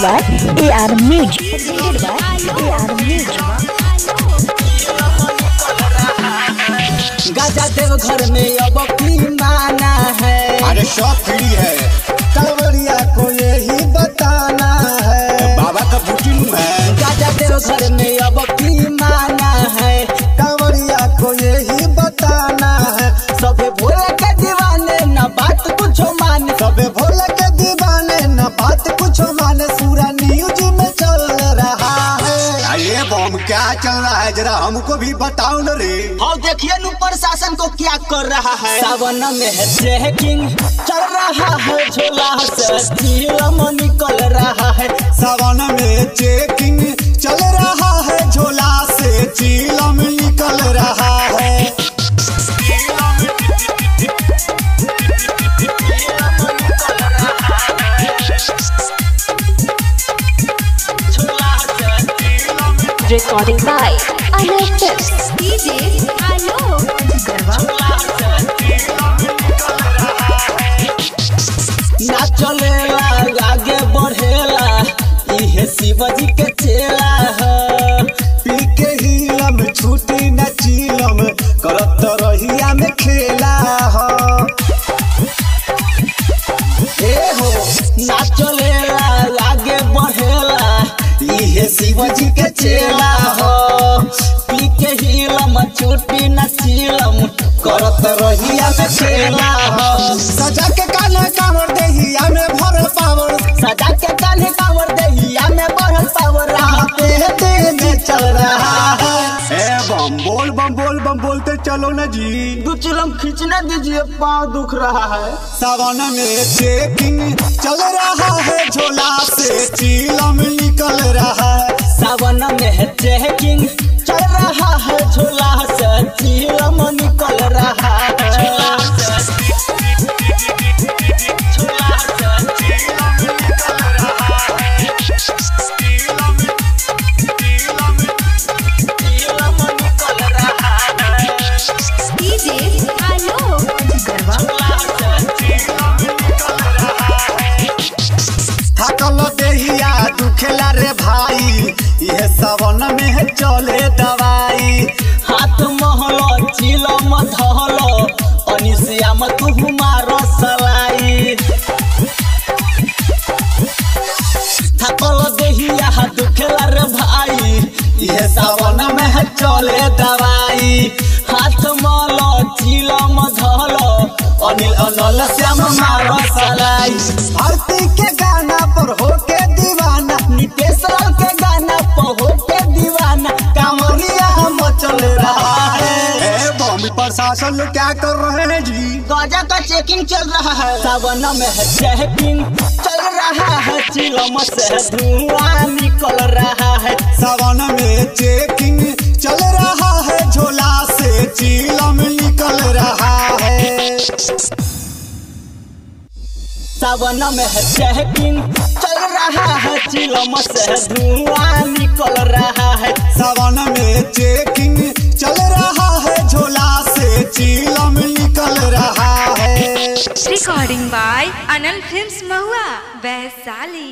by AR Music। गाजा देव घर में अब की माना है। अरे सब फ्री है, कांवरिया को यही बताना है। बाबा का बुटीनू है। गाजा देव घर में अब की माना है। कांवरिया को यही बताना है। सबे भोले के दीवाने न बात कुछ माने। सबे भोले के दीवाने न बात कुछ माने। पूरा न्यूज में चल रहा है। अरे बम क्या चल रहा है, जरा हमको भी बताओ न रे। और देखिए नु प्रशासन को क्या कर रहा है। सावन में है ट्रैकिंग चल रहा है। झोला से चिलम निकल रहा है। सावन में चेकिंग चल रहा है। झोला से चिलम निकल रहा है। Recording by Anil Tips। DJ Alok ना चलेला आगे बढ़ेला इहे शिवजी के चेला है। पी के हिलम छूटी न चिलम करत रहिया में खेला हो। ए हो ना चलेला आगे बढ़ेला इहे शिवजी के चेला हो। पी के हिलम छूटी न चिलम करत रहिया में खेला हो। सजा के काने कांवर देहिया में भरल पावर। सजा के कान्हे कांवर देहिया में बढ़ल पावर। राते में चल रहा है। ए बम बोलते चलो न जी। दो चिलम खींचने दीजिए, पाँव दुख रहा है। सावन में चेकिंग चल रहा है। झोला से चिलम निकल रहा है। सावन में है ट्रैकिंग चल रहा है। झोला से चिलम निकल रहा है। DJ Alok थकल देहिया दुखेला रे भाई। यह सावन में है चले दवाई। हाथ महलो चिलम धहलो अनिश्याम तू मारो सलाई। थकल देहिया दुखेला रे भाई। यह सावन में है चले दवाई। हाथ महलो चिलम धहलो अनिल अनल श्याम मारो सलाई। आरती के गाना पर होके दीवाना। नितेश लाल के गाना पर होके दीवाना। कांवरिया मचल रहा है। ए बम प्रशासन लोग क्या कर रहे हैं जी। गाजा का चेकिंग चल रहा है। सावन में है चेकिंग चल रहा है। चिलम से धुआं निकल रहा है। सावन में चेकिंग चल रहा है। झोला से चिलम निकल रहा है। सावन में है चेकिंग चल रहा है। चिलम से धुआं निकल रहा है। सावन में चेकिंग चल रहा है। झोला से चिलम निकल रहा है। Recording by Anil Films Mahua, Vaishali।